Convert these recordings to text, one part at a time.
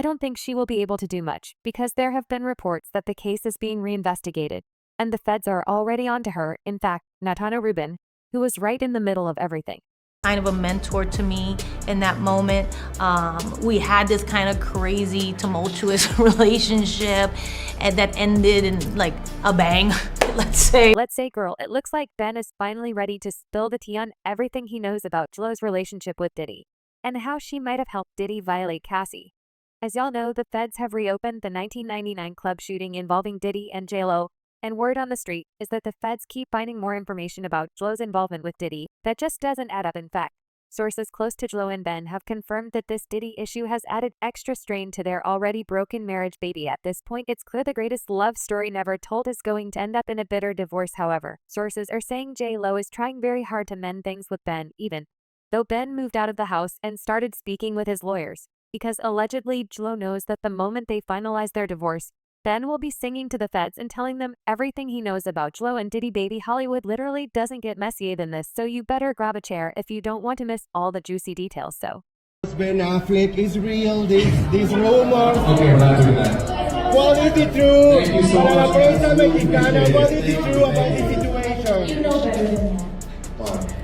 don't think she will be able to do much because there have been reports that the case is being reinvestigated, and the feds are already onto her. In fact, Natano Rubin, who was right in the middle of everything. Kind of a mentor to me in that moment. We had this kind of crazy, tumultuous relationship and that ended in like a bang, let's say. Let's say, girl, it looks like Ben is finally ready to spill the tea on everything he knows about J Lo's relationship with Diddy, and how she might have helped Diddy violate Cassie. As y'all know, the feds have reopened the 1999 club shooting involving Diddy and J Lo, and word on the street is that the feds keep finding more information about J Lo's involvement with Diddy that just doesn't add up. In fact, sources close to J Lo and Ben have confirmed that this Diddy issue has added extra strain to their already broken marriage. Baby, at this point, it's clear the greatest love story never told is going to end up in a bitter divorce. However, sources are saying J Lo is trying very hard to mend things with Ben, even though Ben moved out of the house and started speaking with his lawyers, because allegedly J Lo knows that the moment they finalize their divorce, Ben will be singing to the feds and telling them everything he knows about J Lo and Diddy. Baby, Hollywood literally doesn't get messier than this, so you better grab a chair if you don't want to miss all the juicy details. So, Ben Affleck is real, these rumors. Okay, we're not doing that. Quality true. Thank you so much. Para la prensa mexicana, quality true about the situation. You know better than that.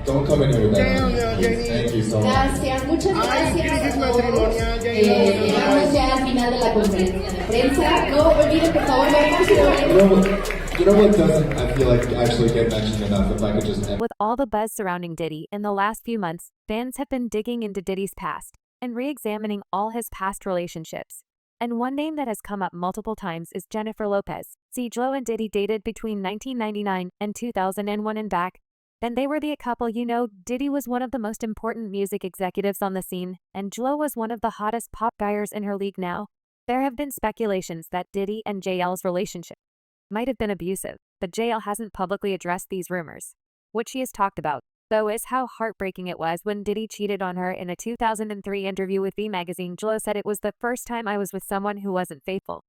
Don't come in here with Damn, that. Jenny. Thank you so much. Gracias, muchas Ay, gracias. crisis matrimonial, J Lo. Llegamos ya al final de la conferencia de prensa. No olviden, por favor, ver You know what doesn't, I feel like, actually get mentioned enough, if I could just end. with all the buzz surrounding Diddy in the last few months, fans have been digging into Diddy's past and re-examining all his past relationships. And one name that has come up multiple times is Jennifer Lopez. See, J Lo and Diddy dated between 1999 and 2001 and back. Then they were the couple. You know, Diddy was one of the most important music executives on the scene, and J Lo was one of the hottest pop buyers in her league now. There have been speculations that Diddy and JL's relationship might have been abusive, but JL hasn't publicly addressed these rumors. What she has talked about, though, is how heartbreaking it was when Diddy cheated on her. In a 2003 interview with V Magazine, J Lo said, "It was the first time I was with someone who wasn't faithful.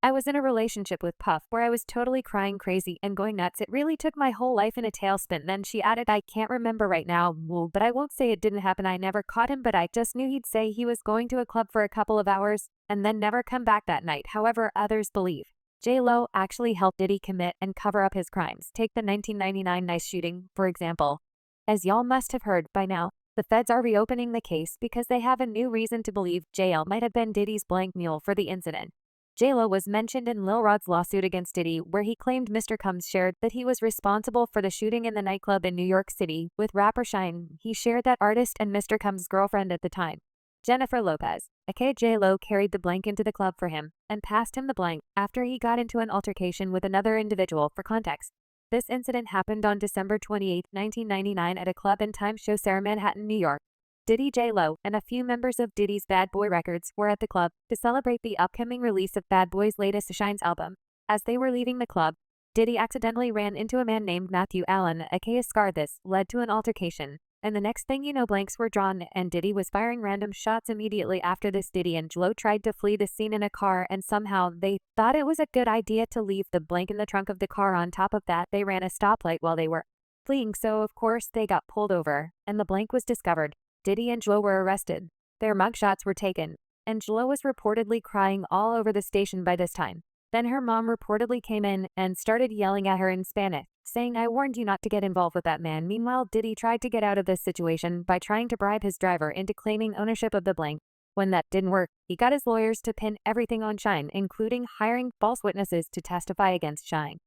I was in a relationship with Puff where I was totally crying crazy and going nuts. It really took my whole life in a tailspin." Then she added, "I can't remember right now, but I won't say it didn't happen. I never caught him, but I just knew he'd say he was going to a club for a couple of hours and then never come back that night." However, others believe J Lo actually helped Diddy commit and cover up his crimes. Take the 1999 Nice shooting, for example. As y'all must have heard by now, the feds are reopening the case because they have a new reason to believe JL might have been Diddy's blank mule for the incident. J Lo was mentioned in Lil Rod's lawsuit against Diddy, where he claimed Mr. Combs shared that he was responsible for the shooting in the nightclub in New York City with rapper Shine. He shared that artist and Mr. Combs' girlfriend at the time, Jennifer Lopez, aka J Lo, carried the blank into the club for him and passed him the blank after he got into an altercation with another individual. For context, this incident happened on December 28, 1999 at a club in Times Square, Manhattan, New York. Diddy, J Lo, and a few members of Diddy's Bad Boy Records were at the club to celebrate the upcoming release of Bad Boy's latest Shine's album. As they were leaving the club, Diddy accidentally ran into a man named Matthew Allen, aka Scar. This led to an altercation, and the next thing you know, blanks were drawn and Diddy was firing random shots. Immediately after this, Diddy and J Lo tried to flee the scene in a car, and somehow they thought it was a good idea to leave the blank in the trunk of the car. On top of that, they ran a stoplight while they were fleeing, so of course they got pulled over, and the blank was discovered. Diddy and J Lo were arrested. Their mugshots were taken, and J Lo was reportedly crying all over the station by this time. Then her mom reportedly came in and started yelling at her in Spanish, saying, "I warned you not to get involved with that man." Meanwhile, Diddy tried to get out of this situation by trying to bribe his driver into claiming ownership of the blank. When that didn't work, he got his lawyers to pin everything on Shine, including hiring false witnesses to testify against Shine.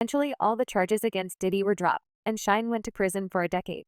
Eventually, all the charges against Diddy were dropped, and Shine went to prison for a decade.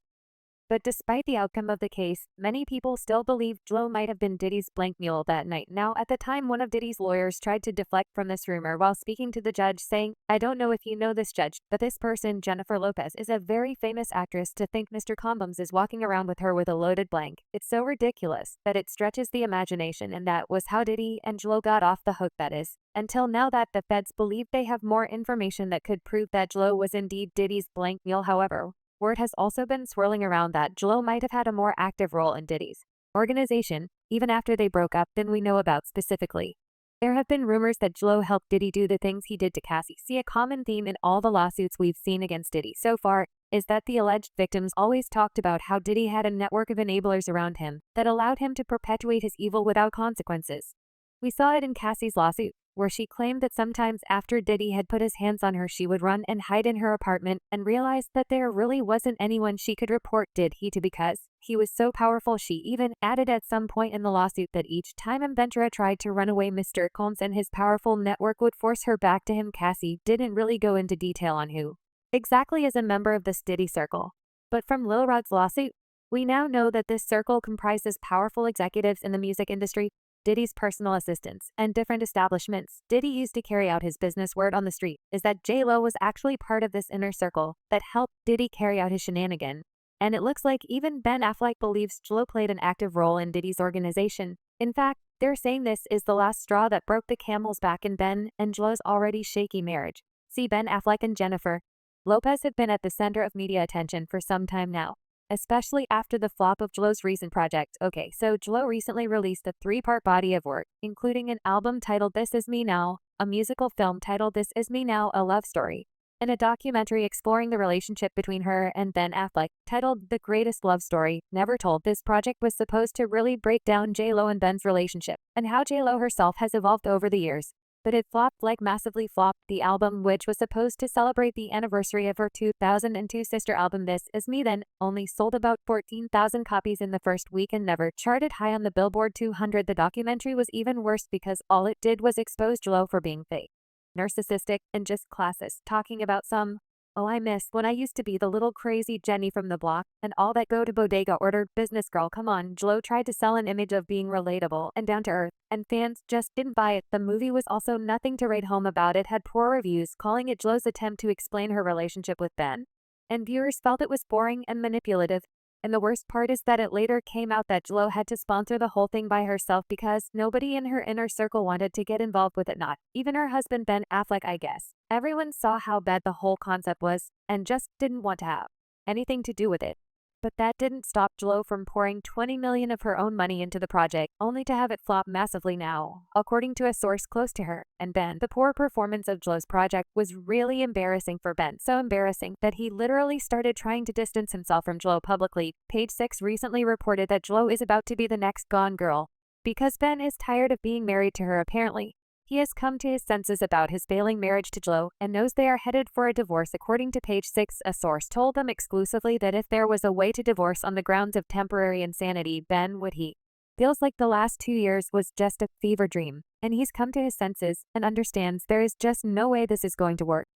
But despite the outcome of the case, many people still believe J Lo might have been Diddy's blank mule that night. Now, at the time, one of Diddy's lawyers tried to deflect from this rumor while speaking to the judge, saying, "I don't know if you know this, judge, but this person, Jennifer Lopez, is a very famous actress. To think Mr. Combs is walking around with her with a loaded blank. It's so ridiculous that it stretches the imagination, and that was how Diddy and J Lo got off the hook, that is. Until now that the feds believe they have more information that could prove that J Lo was indeed Diddy's blank mule. However, word has also been swirling around that J Lo might have had a more active role in Diddy's organization, even after they broke up, than we know about specifically. There have been rumors that J Lo helped Diddy do the things he did to Cassie. See, a common theme in all the lawsuits we've seen against Diddy so far is that the alleged victims always talked about how Diddy had a network of enablers around him that allowed him to perpetuate his evil without consequences. We saw it in Cassie's lawsuit, where she claimed that sometimes after Diddy had put his hands on her, she would run and hide in her apartment and realized that there really wasn't anyone she could report Did he to because he was so powerful. She even added at some point in the lawsuit that each time Ventura tried to run away, Mr. Combs and his powerful network would force her back to him. Cassie didn't really go into detail on who exactly is a member of this Diddy circle. But from Lil Rod's lawsuit, we now know that this circle comprises powerful executives in the music industry, Diddy's personal assistants, and different establishments Diddy used to carry out his business. Word on the street is that J Lo was actually part of this inner circle that helped Diddy carry out his shenanigan. And it looks like even Ben Affleck believes J Lo played an active role in Diddy's organization. In fact, they're saying this is the last straw that broke the camel's back in Ben and J Lo's already shaky marriage. See, Ben Affleck and Jennifer Lopez have been at the center of media attention for some time now, especially after the flop of J Lo's recent project. Okay, so J Lo recently released a 3-part body of work, including an album titled This Is Me Now, a musical film titled This Is Me Now, a love story, and a documentary exploring the relationship between her and Ben Affleck, titled The Greatest Love Story, Never Told. This project was supposed to really break down J Lo and Ben's relationship, and how J Lo herself has evolved over the years. But it flopped, like massively flopped. The album, which was supposed to celebrate the anniversary of her 2002 sister album This Is Me Then, only sold about 14,000 copies in the first week and never charted high on the Billboard 200. The documentary was even worse because all it did was expose J Lo for being fake, narcissistic, and just classist, talking about some, "Oh, I miss when I used to be the little crazy Jenny from the block, and all that go to bodega ordered business girl." Come on, J Lo tried to sell an image of being relatable and down to earth, and fans just didn't buy it. The movie was also nothing to write home about. It had poor reviews, calling it J Lo's attempt to explain her relationship with Ben, and viewers felt it was boring and manipulative. And the worst part is that it later came out that J Lo had to sponsor the whole thing by herself because nobody in her inner circle wanted to get involved with it, not even her husband Ben Affleck, I guess. Everyone saw how bad the whole concept was and just didn't want to have anything to do with it. But that didn't stop J Lo from pouring $20 million of her own money into the project, only to have it flop massively. Now, according to a source close to her and Ben, the poor performance of J Lo's project was really embarrassing for Ben, so embarrassing that he literally started trying to distance himself from J Lo publicly. Page 6 recently reported that J Lo is about to be the next Gone Girl because Ben is tired of being married to her. Apparently, he has come to his senses about his failing marriage to J Lo and knows they are headed for a divorce. According to Page 6, a source told them exclusively that if there was a way to divorce on the grounds of temporary insanity, Ben would. He feels like the last 2 years was just a fever dream, and he's come to his senses and understands there is just no way this is going to work.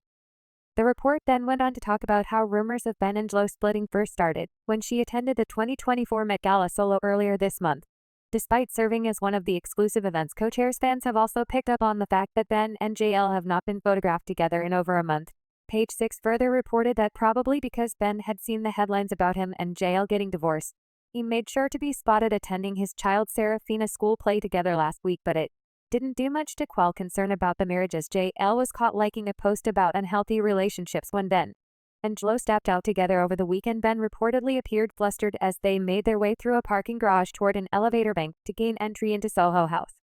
The report then went on to talk about how rumors of Ben and J Lo splitting first started when she attended the 2024 Met Gala solo earlier this month. Despite serving as one of the exclusive event's co-chairs, fans have also picked up on the fact that Ben and JL have not been photographed together in over a month. Page 6 further reported that probably because Ben had seen the headlines about him and JL getting divorced, he made sure to be spotted attending his child Seraphina's school play together last week, but it didn't do much to quell concern about the marriage, as JL was caught liking a post about unhealthy relationships when Ben and J Lo stepped out together over the weekend. Ben reportedly appeared flustered as they made their way through a parking garage toward an elevator bank to gain entry into Soho House.